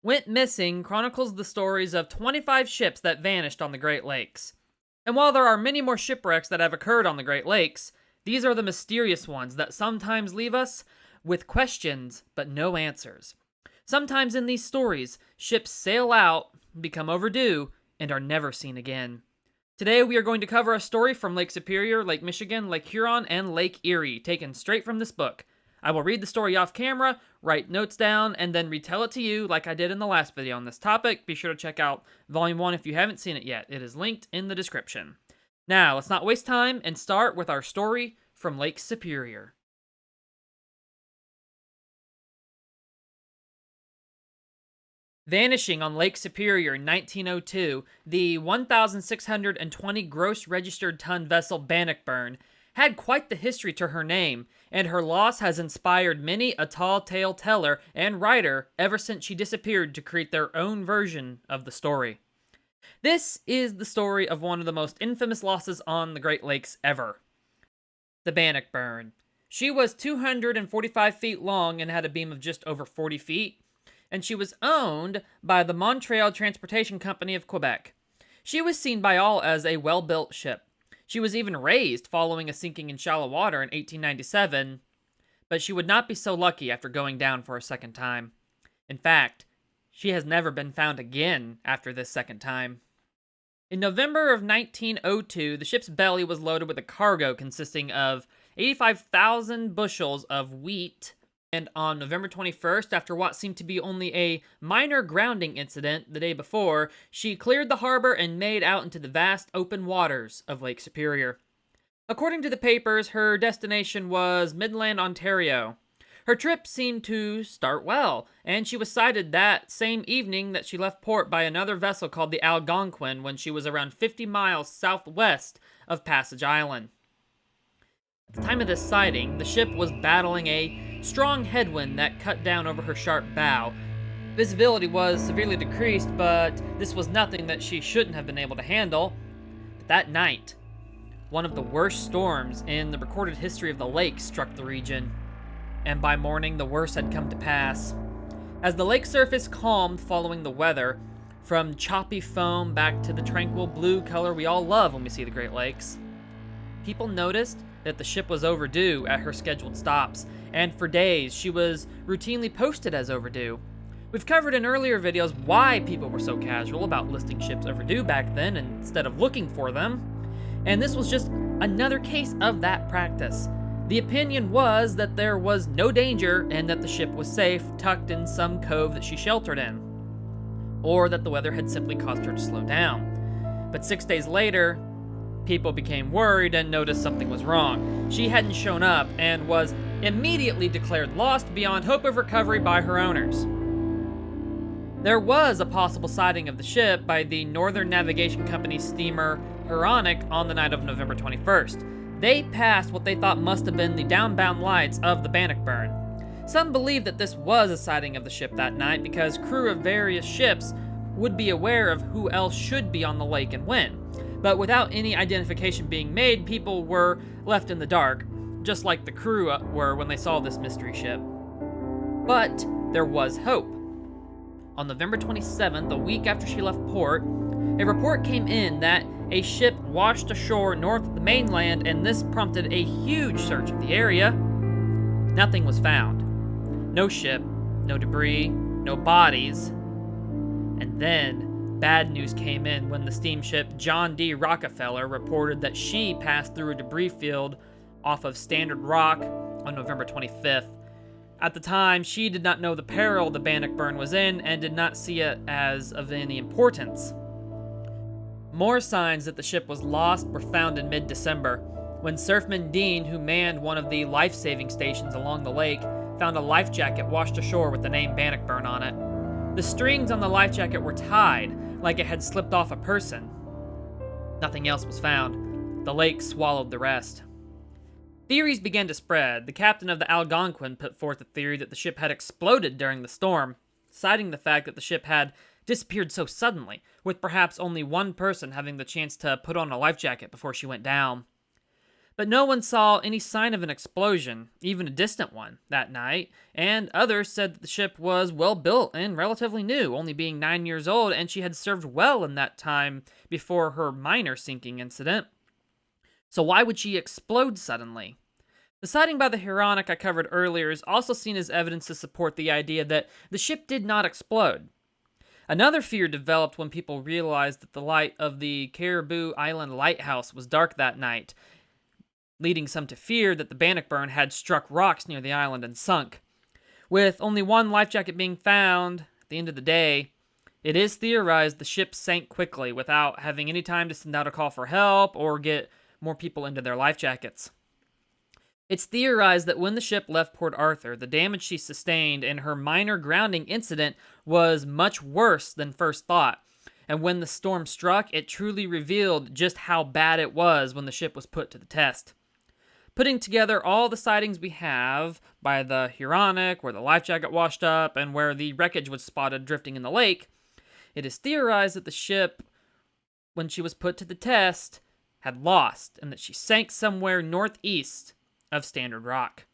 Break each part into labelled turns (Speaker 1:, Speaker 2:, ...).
Speaker 1: Went Missing chronicles the stories of 25 ships that vanished on the Great Lakes. And while there are many more shipwrecks that have occurred on the Great Lakes, these are the mysterious ones that sometimes leave us with questions but no answers. Sometimes in these stories, ships sail out, become overdue, and are never seen again. Today we are going to cover a story from Lake Superior, Lake Michigan, Lake Huron, and Lake Erie, taken straight from this book. I will read the story off camera, write notes down, and then retell it to you like I did in the last video on this topic. Be sure to check out Volume 1 if you haven't seen it yet. It is linked in the description. Now, let's not waste time and start with our story from Lake Superior. Vanishing on Lake Superior in 1902, the 1,620 gross registered ton vessel Bannockburn had quite the history to her name, and her loss has inspired many a tall tale teller and writer ever since she disappeared to create their own version of the story. This is the story of one of the most infamous losses on the Great Lakes ever. The Bannockburn. She was 245 feet long and had a beam of just over 40 feet. And she was owned by the Montreal Transportation Company of Quebec. She was seen by all as a well-built ship. She was even raised following a sinking in shallow water in 1897, but she would not be so lucky after going down for a second time. In fact, she has never been found again after this second time. In November of 1902, the ship's belly was loaded with a cargo consisting of 85,000 bushels of wheat. And on November 21st, after what seemed to be only a minor grounding incident the day before, she cleared the harbor and made out into the vast open waters of Lake Superior. According to the papers, her destination was Midland, Ontario. Her trip seemed to start well, and she was sighted that same evening that she left port by another vessel called the Algonquin when she was around 50 miles southwest of Passage Island. At the time of this sighting, the ship was battling a strong headwind that cut down over her sharp bow. Visibility was severely decreased, but this was nothing that she shouldn't have been able to handle. But that night, one of the worst storms in the recorded history of the lake struck the region, and by morning the worst had come to pass. As the lake surface calmed following the weather, from choppy foam back to the tranquil blue color we all love when we see the Great Lakes, people noticed that the ship was overdue at her scheduled stops, and for days she was routinely posted as overdue. We've covered in earlier videos why people were so casual about listing ships overdue back then instead of looking for them, and this was just another case of that practice. The opinion was that there was no danger and that the ship was safe, tucked in some cove that she sheltered in, or that the weather had simply caused her to slow down. But 6 days later, people became worried and noticed something was wrong. She hadn't shown up and was immediately declared lost beyond hope of recovery by her owners. There was a possible sighting of the ship by the Northern Navigation Company steamer Huronic on the night of November 21st. They passed what they thought must have been the downbound lights of the Bannockburn. Some believe that this was a sighting of the ship that night because crew of various ships would be aware of who else should be on the lake and when. But without any identification being made, people were left in the dark, just like the crew were when they saw this mystery ship. But there was hope. On November 27th, a week after she left port, a report came in that a ship washed ashore north of the mainland, and this prompted a huge search of the area. Nothing was found. No ship, no debris, no bodies. And then bad news came in when the steamship John D. Rockefeller reported that she passed through a debris field off of Standard Rock on November 25th. At the time, she did not know the peril the Bannockburn was in and did not see it as of any importance. More signs that the ship was lost were found in mid-December, when Surfman Dean, who manned one of the life-saving stations along the lake, found a life jacket washed ashore with the name Bannockburn on it. The strings on the life jacket were tied, like it had slipped off a person. Nothing else was found. The lake swallowed the rest. Theories began to spread. The captain of the Algonquin put forth a theory that the ship had exploded during the storm, citing the fact that the ship had disappeared so suddenly, with perhaps only one person having the chance to put on a life jacket before she went down. But no one saw any sign of an explosion, even a distant one, that night, and others said that the ship was well built and relatively new, only being 9 years old, and she had served well in that time before her minor sinking incident. So why would she explode suddenly? The sighting by the Huronic I covered earlier is also seen as evidence to support the idea that the ship did not explode. Another fear developed when people realized that the light of the Caribou Island lighthouse was dark that night, leading some to fear that the Bannockburn had struck rocks near the island and sunk. With only one life jacket being found at the end of the day, it is theorized the ship sank quickly without having any time to send out a call for help or get more people into their life jackets. It's theorized that when the ship left Port Arthur, the damage she sustained in her minor grounding incident was much worse than first thought, and when the storm struck, it truly revealed just how bad it was when the ship was put to the test. Putting together all the sightings we have by the Huronic, where the life jacket washed up, and where the wreckage was spotted drifting in the lake, it is theorized that the ship, when she was put to the test, had lost, and that she sank somewhere northeast of Standard Rock.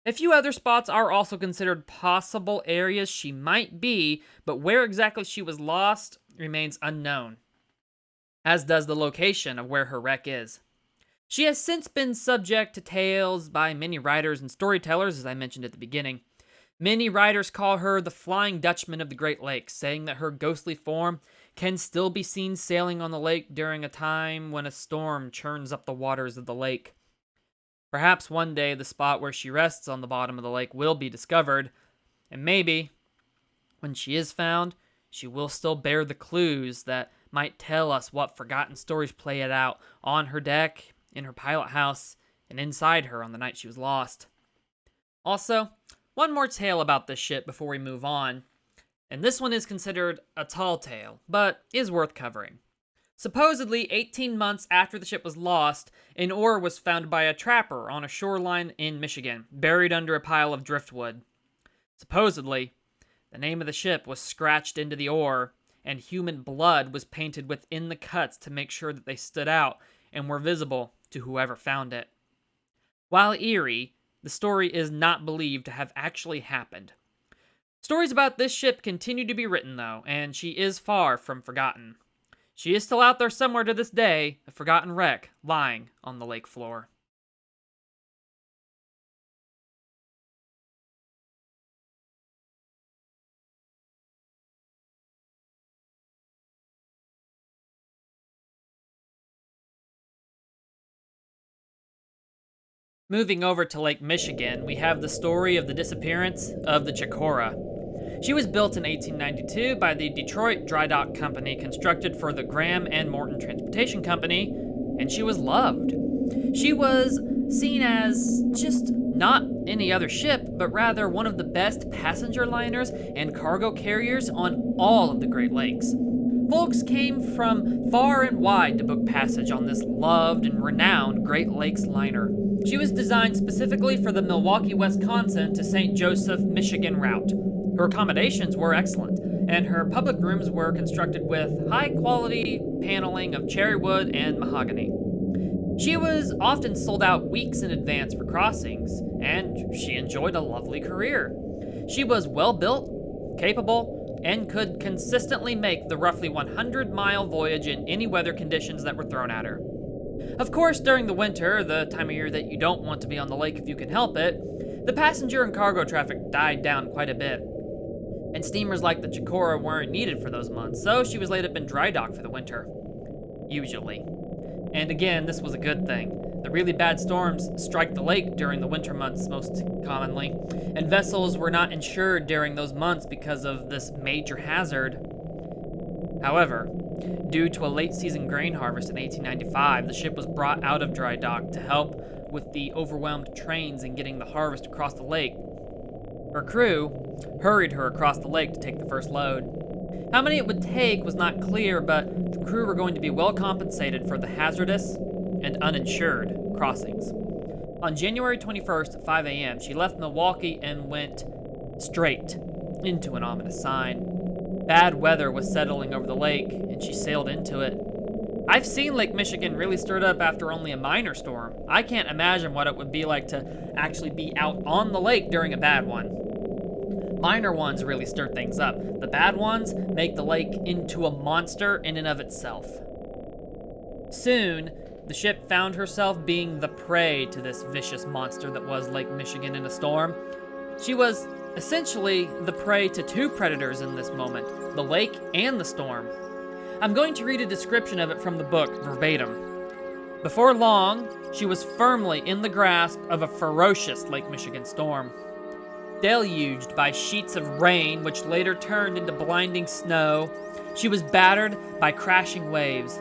Speaker 1: A few other spots are also considered possible areas she might be, but where exactly she was lost remains unknown, as does the location of where her wreck is. She has since been subject to tales by many writers and storytellers, as I mentioned at the beginning. Many writers call her the Flying Dutchman of the Great Lakes, saying that her ghostly form can still be seen sailing on the lake during a time when a storm churns up the waters of the lake. Perhaps one day the spot where she rests on the bottom of the lake will be discovered, and maybe, when she is found, she will still bear the clues that might tell us what forgotten stories played out on her deck, in her pilot house, and inside her on the night she was lost. Also, one more tale about this ship before we move on, and this one is considered a tall tale, but is worth covering. Supposedly, 18 months after the ship was lost, an oar was found by a trapper on a shoreline in Michigan, buried under a pile of driftwood. Supposedly, the name of the ship was scratched into the oar, and human blood was painted within the cuts to make sure that they stood out and were visible to whoever found it. While eerie, the story is not believed to have actually happened. Stories about this ship continue to be written, though, and she is far from forgotten. She is still out there somewhere to this day, a forgotten wreck lying on the lake floor. Moving over to Lake Michigan, we have the story of the disappearance of the Chicora. She was built in 1892 by the Detroit Dry Dock Company, constructed for the Graham and Morton Transportation Company, and she was loved. She was seen as just not any other ship, but rather one of the best passenger liners and cargo carriers on all of the Great Lakes. Folks came from far and wide to book passage on this loved and renowned Great Lakes liner. She was designed specifically for the Milwaukee, Wisconsin to St. Joseph, Michigan route. Her accommodations were excellent, and her public rooms were constructed with high-quality paneling of cherry wood and mahogany. She was often sold out weeks in advance for crossings, and she enjoyed a lovely career. She was well-built, capable, and could consistently make the roughly 100-mile voyage in any weather conditions that were thrown at her. Of course, during the winter, the time of year that you don't want to be on the lake if you can help it, the passenger and cargo traffic died down quite a bit, and steamers like the Chicora weren't needed for those months, so she was laid up in dry dock for the winter. Usually. And again, this was a good thing. The really bad storms strike the lake during the winter months most commonly, and vessels were not insured during those months because of this major hazard. However, due to a late-season grain harvest in 1895, the ship was brought out of dry dock to help with the overwhelmed trains in getting the harvest across the lake. Her crew hurried her across the lake to take the first load. How many it would take was not clear, but the crew were going to be well compensated for the hazardous and uninsured crossings. On January 21st at 5 a.m., she left Milwaukee and went straight into an ominous sign. Bad weather was settling over the lake, and she sailed into it. I've seen Lake Michigan really stirred up after only a minor storm. I can't imagine what it would be like to actually be out on the lake during a bad one. Minor ones really stir things up. The bad ones make the lake into a monster in and of itself. Soon, the ship found herself being the prey to this vicious monster that was Lake Michigan in a storm. She was essentially the prey to two predators in this moment, the lake and the storm. I'm going to read a description of it from the book verbatim. Before long, she was firmly in the grasp of a ferocious Lake Michigan storm. Deluged by sheets of rain, which later turned into blinding snow, she was battered by crashing waves.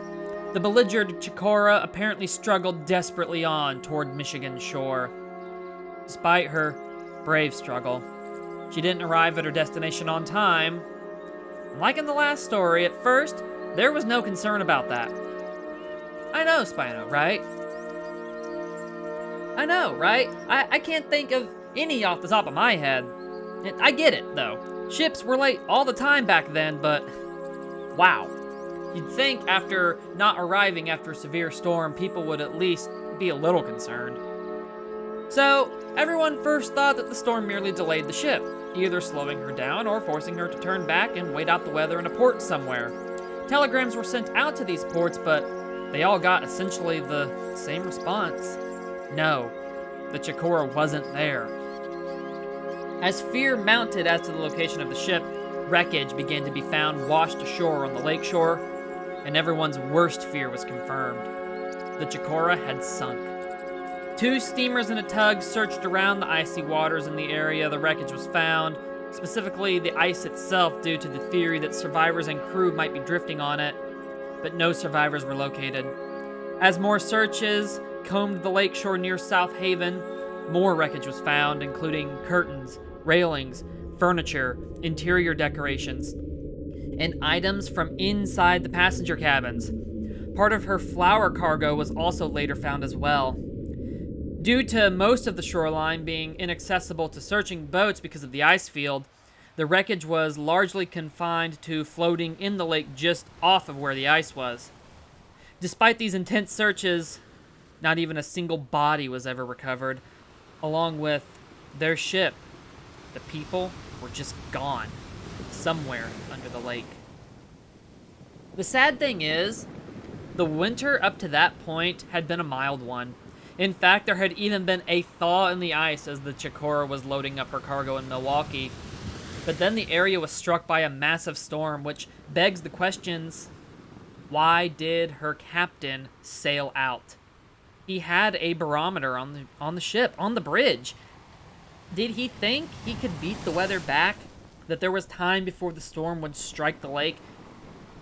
Speaker 1: The belligerent Chicora apparently struggled desperately on toward Michigan's shore. Despite her brave struggle, she didn't arrive at her destination on time. Like in the last story, at first, there was no concern about that. I know, Spino, right? I know, right? I can't think of any off the top of my head. I get it, though. Ships were late all the time back then, but wow. You'd think after not arriving after a severe storm, people would at least be a little concerned. So, everyone first thought that the storm merely delayed the ship, either slowing her down or forcing her to turn back and wait out the weather in a port somewhere. Telegrams were sent out to these ports, but they all got essentially the same response. No, the Chicora wasn't there. As fear mounted as to the location of the ship, wreckage began to be found washed ashore on the lakeshore, and everyone's worst fear was confirmed. The Chicora had sunk. 2 steamers and a tug searched around the icy waters in the area the wreckage was found, specifically the ice itself, due to the theory that survivors and crew might be drifting on it, but no survivors were located. As more searches combed the lakeshore near South Haven, more wreckage was found, including curtains, railings, furniture, interior decorations, and items from inside the passenger cabins. Part of her flour cargo was also later found as well. Due to most of the shoreline being inaccessible to searching boats because of the ice field, the wreckage was largely confined to floating in the lake just off of where the ice was. Despite these intense searches, not even a single body was ever recovered, along with their ship. The people were just gone, somewhere under the lake. The sad thing is, the winter up to that point had been a mild one. In fact, there had even been a thaw in the ice as the Chicora was loading up her cargo in Milwaukee. But then the area was struck by a massive storm, which begs the questions, why did her captain sail out? He had a barometer on the ship, on the bridge. Did he think he could beat the weather back? That there was time before the storm would strike the lake?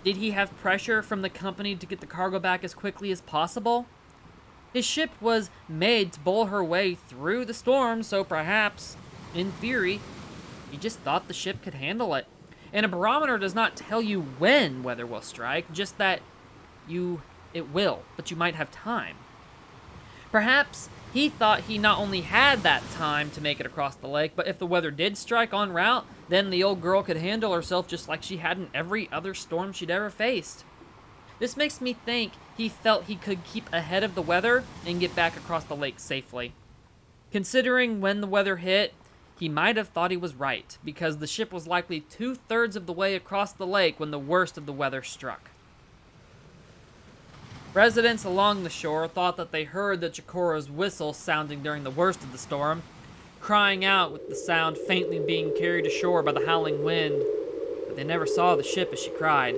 Speaker 1: Did he have pressure from the company to get the cargo back as quickly as possible? His ship was made to bowl her way through the storm, so perhaps, in theory, he just thought the ship could handle it. And a barometer does not tell you when weather will strike, just that it will, but you might have time. Perhaps he thought he not only had that time to make it across the lake, but if the weather did strike en route, then the old girl could handle herself just like she had in every other storm she'd ever faced. This makes me think he felt he could keep ahead of the weather and get back across the lake safely. Considering when the weather hit, he might have thought he was right, because the ship was likely 2/3 of the way across the lake when the worst of the weather struck. Residents along the shore thought that they heard the Chicora's whistle sounding during the worst of the storm, crying out with the sound faintly being carried ashore by the howling wind, but they never saw the ship as she cried.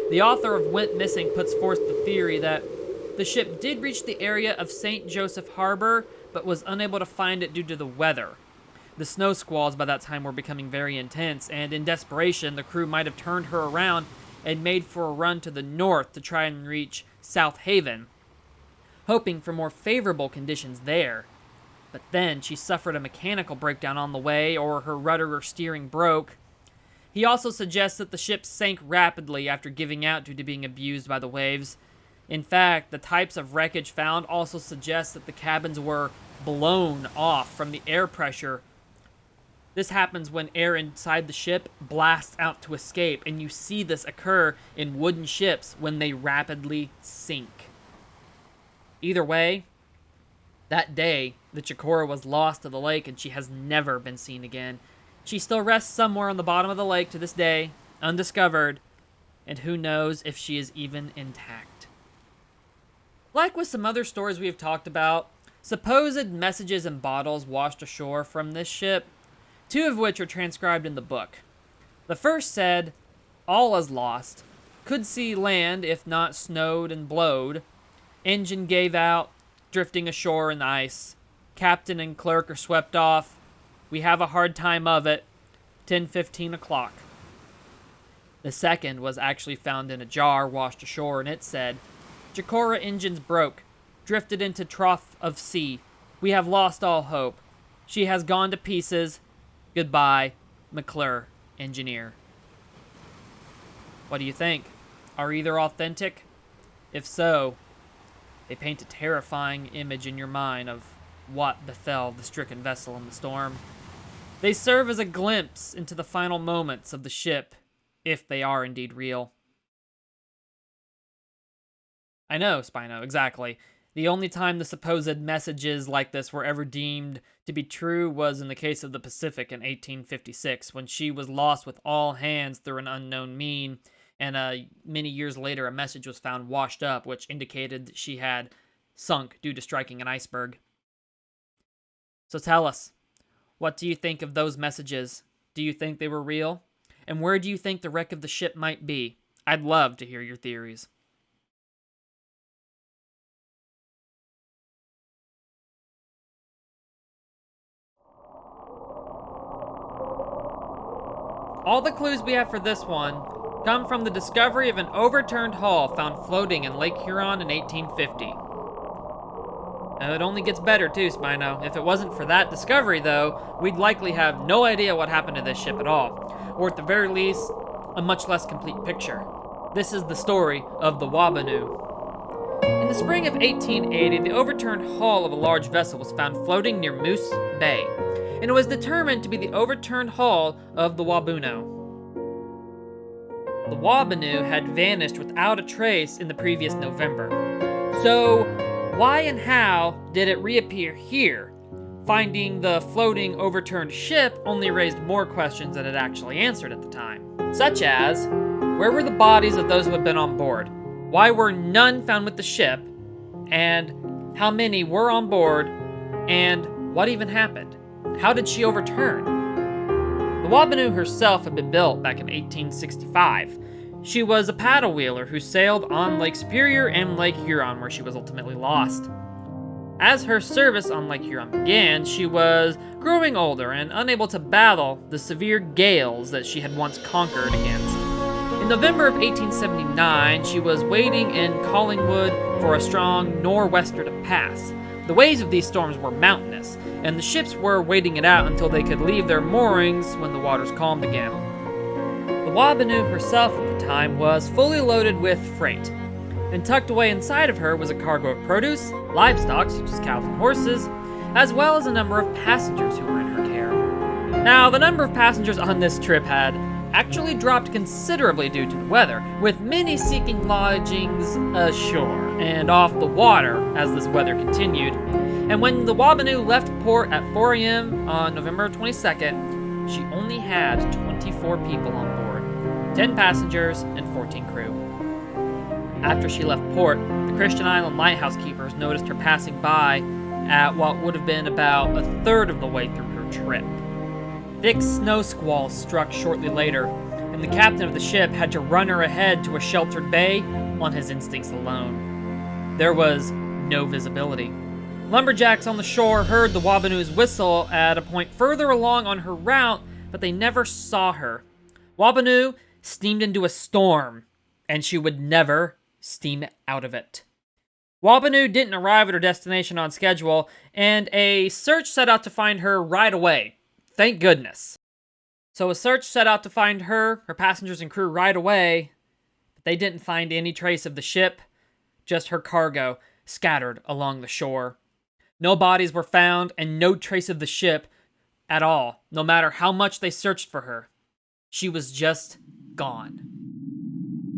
Speaker 1: The author of Went Missing puts forth the theory that the ship did reach the area of St. Joseph Harbor, but was unable to find it due to the weather. The snow squalls by that time were becoming very intense, and in desperation, the crew might have turned her around and made for a run to the north to try and reach South Haven, hoping for more favorable conditions there. But then she suffered a mechanical breakdown on the way, or her rudder or steering broke. He also suggests that the ship sank rapidly after giving out due to being abused by the waves. In fact, the types of wreckage found also suggest that the cabins were blown off from the air pressure, This happens when air inside the ship blasts out to escape, and you see this occur in wooden ships when they rapidly sink. Either way, that day, the Chicora was lost to the lake, and she has never been seen again. She still rests somewhere on the bottom of the lake to this day, undiscovered, and who knows if she is even intact. Like with some other stories we have talked about, supposed messages in bottles washed ashore from this ship, 2 of which are transcribed in the book. The first said, "All is lost. Could see land if not snowed and blowed. Engine gave out, drifting ashore in the ice. Captain and clerk are swept off. We have a hard time of it. 10:15 o'clock. The second was actually found in a jar washed ashore, and it said, "Chicora engines broke. Drifted into trough of sea. We have lost all hope. She has gone to pieces. Goodbye, MacLeod, engineer." What do you think? Are either authentic? If so, they paint a terrifying image in your mind of what befell the stricken vessel in the storm. They serve as a glimpse into the final moments of the ship, if they are indeed real. I know, Spino, exactly. The only time the supposed messages like this were ever deemed to be true was in the case of the Pacific in 1856, when she was lost with all hands through an unknown mean, and many years later a message was found washed up, which indicated that she had sunk due to striking an iceberg. So tell us, what do you think of those messages? Do you think they were real? And where do you think the wreck of the ship might be? I'd love to hear your theories. All the clues we have for this one come from the discovery of an overturned hull found floating in Lake Huron in 1850. It only gets better too, Spino. If it wasn't for that discovery, though, we'd likely have no idea what happened to this ship at all, or at the very least, a much less complete picture. This is the story of the Waubuno. In the spring of 1880, the overturned hull of a large vessel was found floating near Moose Bay, and it was determined to be the overturned hull of the Waubuno. The Waubuno had vanished without a trace in the previous November. So, why and how did it reappear here? Finding the floating overturned ship only raised more questions than it actually answered at the time. Such as, where were the bodies of those who had been on board? Why were none found with the ship? And how many were on board? And what even happened? How did she overturn? The Waubuno herself had been built back in 1865. She was a paddle wheeler who sailed on Lake Superior and Lake Huron, where she was ultimately lost. As her service on Lake Huron began, she was growing older and unable to battle the severe gales that she had once conquered against. In November of 1879, she was waiting in Collingwood for a strong nor'wester to pass. The waves of these storms were mountainous, and the ships were waiting it out until they could leave their moorings when the waters calmed again. The Waubuno herself at the time was fully loaded with freight, and tucked away inside of her was a cargo of produce, livestock such as cows and horses, as well as a number of passengers who were in her care. Now, the number of passengers on this trip had actually dropped considerably due to the weather, with many seeking lodgings ashore and off the water as this weather continued. And when the Waubuno left port at 4 a.m. on November 22nd, she only had 24 people on board, 10 passengers and 14 crew. After she left port, the Christian Island lighthouse keepers noticed her passing by at what would have been about a third of the way through her trip. Thick snow squalls struck shortly later, and the captain of the ship had to run her ahead to a sheltered bay on his instincts alone. There was no visibility. Lumberjacks on the shore heard the Waubuno's whistle at a point further along on her route, but they never saw her. Waubuno steamed into a storm, and she would never steam out of it. Waubuno didn't arrive at her destination on schedule, and a search set out to find her right away. Thank goodness. So a search set out to find her passengers and crew right away, but they didn't find any trace of the ship, just her cargo scattered along the shore. No bodies were found and no trace of the ship, at all, no matter how much they searched for her. She was just gone.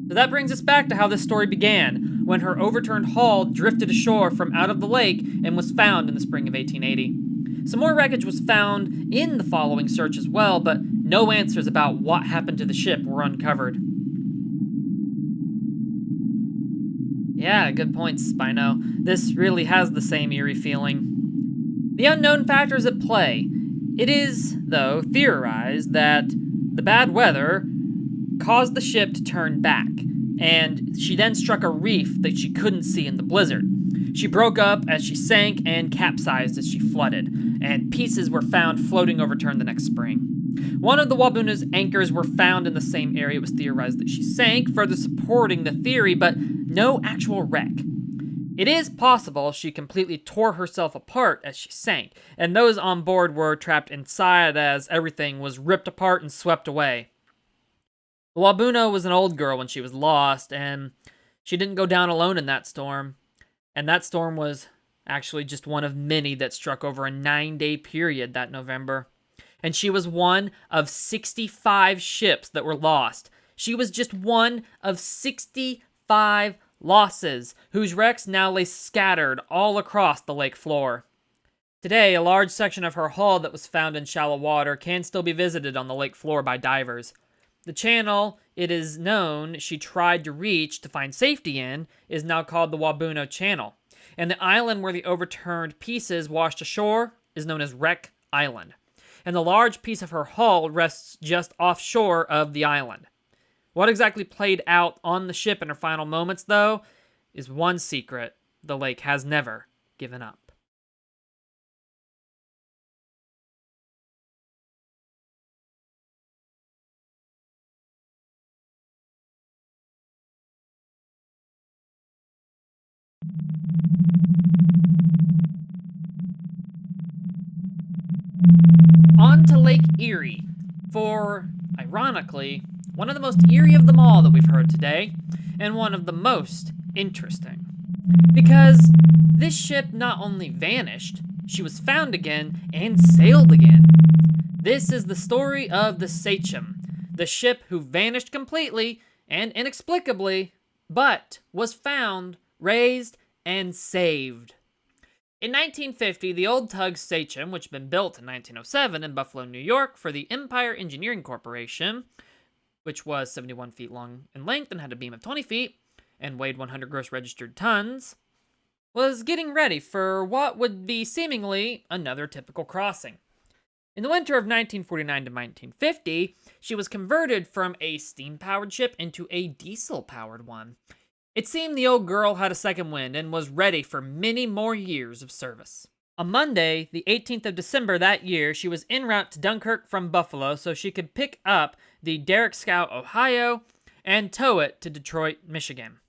Speaker 1: So that brings us back to how this story began, when her overturned hull drifted ashore from out of the lake and was found in the spring of 1880. Some more wreckage was found in the following search as well, but no answers about what happened to the ship were uncovered. Yeah, good point, Spino. This really has the same eerie feeling. The unknown factors at play. It is, though, theorized that the bad weather caused the ship to turn back, and she then struck a reef that she couldn't see in the blizzard. She broke up as she sank and capsized as she flooded, and pieces were found floating overturned the next spring. One of the Waubuno's anchors were found in the same area it was theorized that she sank, further supporting the theory, but no actual wreck. It is possible she completely tore herself apart as she sank, and those on board were trapped inside as everything was ripped apart and swept away. The Waubuno was an old girl when she was lost, and she didn't go down alone in that storm. And that storm was actually just one of many that struck over a 9-day period that November. And she was one of 65 ships that were lost. She was just one of 65 losses, whose wrecks now lay scattered all across the lake floor. Today, a large section of her hull that was found in shallow water can still be visited on the lake floor by divers. The channel, it is known, she tried to reach to find safety in is now called the Waubuno Channel. And the island where the overturned pieces washed ashore is known as Wreck Island. And the large piece of her hull rests just offshore of the island. What exactly played out on the ship in her final moments, though, is one secret the lake has never given up. On to Lake Erie for, ironically, one of the most eerie of them all that we've heard today, and one of the most interesting. Because this ship not only vanished, she was found again and sailed again. This is the story of the Sachem, the ship who vanished completely and inexplicably, but was found, raised, and saved. In 1950, the old tug Sachem, which had been built in 1907 in Buffalo, New York for the Empire Engineering Corporation, which was 71 feet long in length and had a beam of 20 feet and weighed 100 gross registered tons, was getting ready for what would be seemingly another typical crossing. In the winter of 1949 to 1950, she was converted from a steam-powered ship into a diesel-powered one. It seemed the old girl had a second wind and was ready for many more years of service. On Monday, the 18th of December that year, she was en route to Dunkirk from Buffalo so she could pick up the Derrick Scow, Ohio, and tow it to Detroit, Michigan.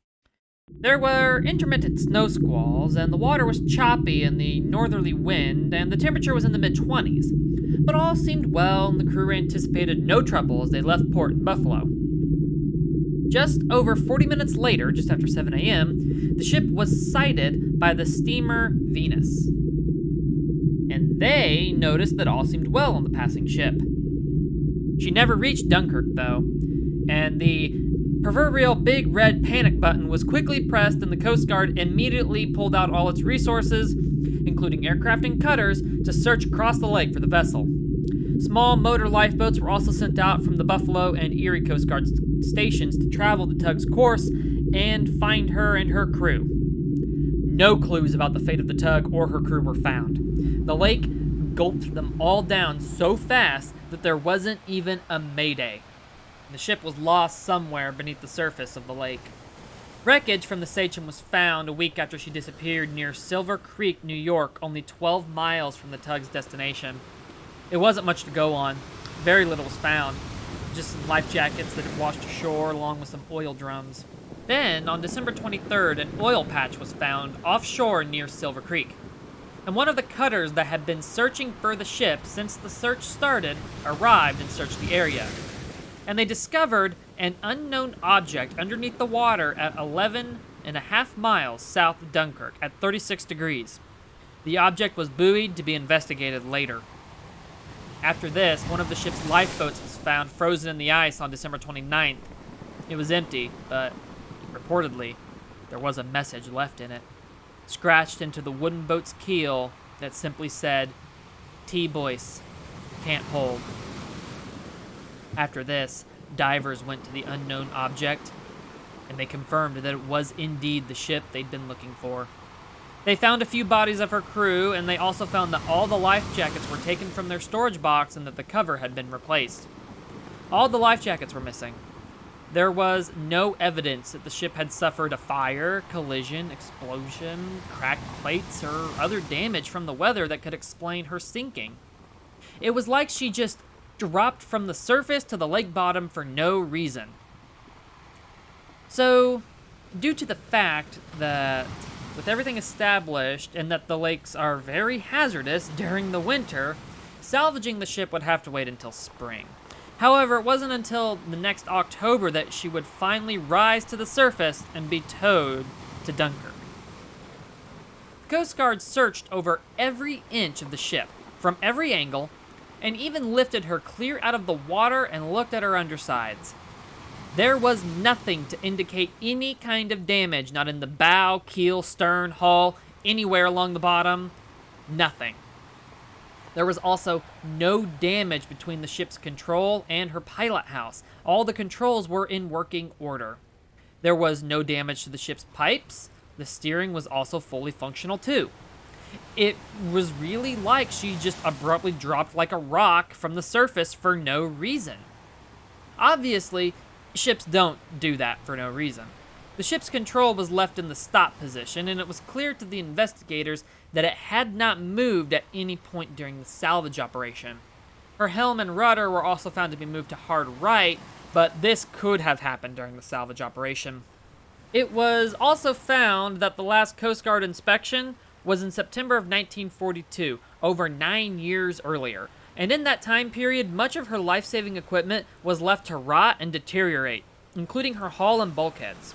Speaker 1: There were intermittent snow squalls, and the water was choppy in the northerly wind, and the temperature was in the mid-20s. But all seemed well, and the crew anticipated no trouble as they left port in Buffalo. Just over 40 minutes later, just after 7 a.m., the ship was sighted by the steamer Venus. And they noticed that all seemed well on the passing ship. She never reached Dunkirk, though, and the proverbial big red panic button was quickly pressed, and the Coast Guard immediately pulled out all its resources, including aircraft and cutters, to search across the lake for the vessel. Small motor lifeboats were also sent out from the Buffalo and Erie Coast Guard stations to travel the tug's course and find her and her crew. No clues about the fate of the tug or her crew were found. The lake gulped them all down so fast that there wasn't even a mayday. The ship was lost somewhere beneath the surface of the lake. Wreckage from the Sachem was found a week after she disappeared near Silver Creek, New York, only 12 miles from the tug's destination. It wasn't much to go on. Very little was found. Just some life jackets that had washed ashore along with some oil drums. Then, on December 23rd, an oil patch was found offshore near Silver Creek. And one of the cutters that had been searching for the ship since the search started arrived and searched the area. And they discovered an unknown object underneath the water at 11.5 miles south of Dunkirk at 36 degrees. The object was buoyed to be investigated later. After this, one of the ship's lifeboats was found frozen in the ice on December 29th. It was empty, but reportedly, there was a message left in it, scratched into the wooden boat's keel that simply said, "T-Boyce, can't hold." After this, divers went to the unknown object, and they confirmed that it was indeed the ship they'd been looking for. They found a few bodies of her crew, and they also found that all the life jackets were taken from their storage box and that the cover had been replaced. All the life jackets were missing. There was no evidence that the ship had suffered a fire, collision, explosion, cracked plates, or other damage from the weather that could explain her sinking. It was like she just dropped from the surface to the lake bottom for no reason. So, due to the fact that with everything established and that the lakes are very hazardous during the winter, salvaging the ship would have to wait until spring. However, it wasn't until the next October that she would finally rise to the surface and be towed to Dunkirk. The Coast Guard searched over every inch of the ship, from every angle, and even lifted her clear out of the water and looked at her undersides. There was nothing to indicate any kind of damage, not in the bow, keel, stern, hull, anywhere along the bottom. Nothing. There was also no damage between the ship's control and her pilot house. All the controls were in working order. There was no damage to the ship's pipes. The steering was also fully functional too. It was really like she just abruptly dropped like a rock from the surface for no reason. Obviously, ships don't do that for no reason. The ship's control was left in the stop position, and it was clear to the investigators that it had not moved at any point during the salvage operation. Her helm and rudder were also found to be moved to hard right, but this could have happened during the salvage operation. It was also found that the last Coast Guard inspection was in September of 1942, over 9 years earlier. And in that time period, much of her life-saving equipment was left to rot and deteriorate, including her hull and bulkheads.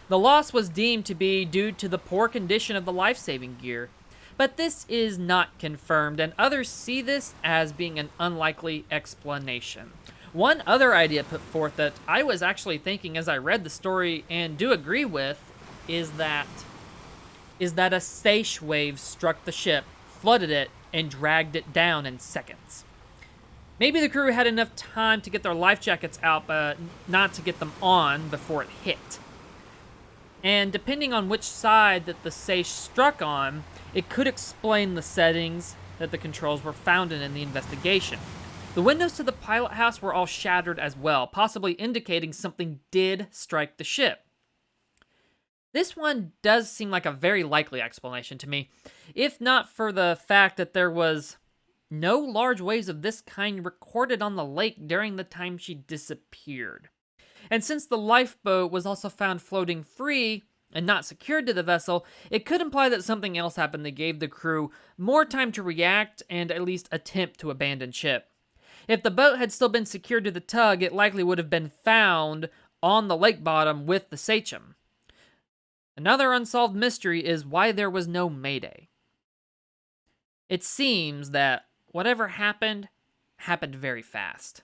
Speaker 1: The loss was deemed to be due to the poor condition of the life-saving gear, but this is not confirmed, and others see this as being an unlikely explanation. One other idea put forth that I was actually thinking as I read the story and do agree with is that a Sachem wave struck the ship, flooded it, and dragged it down in seconds. Maybe the crew had enough time to get their life jackets out, but not to get them on before it hit. And depending on which side that the Sachem struck on, it could explain the settings that the controls were found in the investigation. The windows to the pilot house were all shattered as well, possibly indicating something did strike the ship. This one does seem like a very likely explanation to me, if not for the fact that there was no large waves of this kind recorded on the lake during the time she disappeared. And since the lifeboat was also found floating free and not secured to the vessel, it could imply that something else happened that gave the crew more time to react and at least attempt to abandon ship. If the boat had still been secured to the tug, it likely would have been found on the lake bottom with the Sachem. Another unsolved mystery is why there was no mayday. It seems that whatever happened very fast.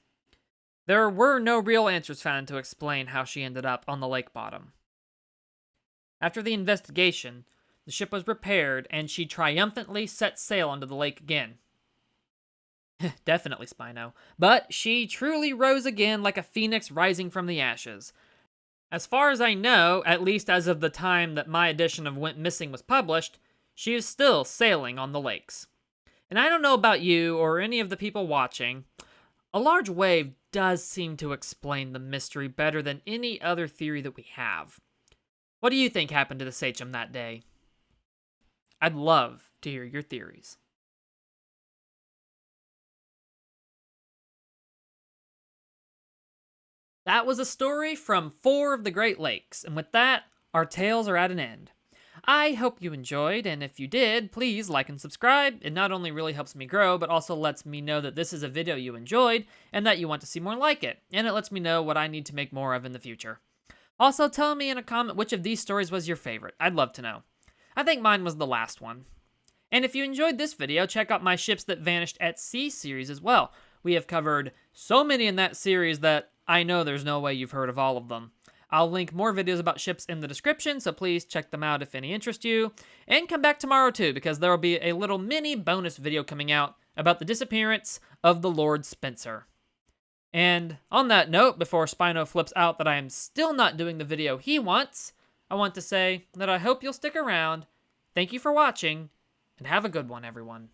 Speaker 1: There were no real answers found to explain how she ended up on the lake bottom. After the investigation, the ship was repaired and she triumphantly set sail onto the lake again. Definitely Spino. But she truly rose again like a phoenix rising from the ashes. As far as I know, at least as of the time that my edition of Went Missing was published, she is still sailing on the lakes. And I don't know about you or any of the people watching, a large wave does seem to explain the mystery better than any other theory that we have. What do you think happened to the Sachem that day? I'd love to hear your theories. That was a story from 4 of the Great Lakes, and with that, our tales are at an end. I hope you enjoyed, and if you did, please like and subscribe. It not only really helps me grow, but also lets me know that this is a video you enjoyed, and that you want to see more like it, and it lets me know what I need to make more of in the future. Also, tell me in a comment which of these stories was your favorite. I'd love to know. I think mine was the last one. And if you enjoyed this video, check out my Ships That Vanished at Sea series as well. We have covered so many in that series that I know there's no way you've heard of all of them. I'll link more videos about ships in the description, so please check them out if any interest you. And come back tomorrow too, because there will be a little mini bonus video coming out about the disappearance of the Lord Spencer. And on that note, before Spino flips out that I am still not doing the video he wants, I want to say that I hope you'll stick around. Thank you for watching, and have a good one, everyone.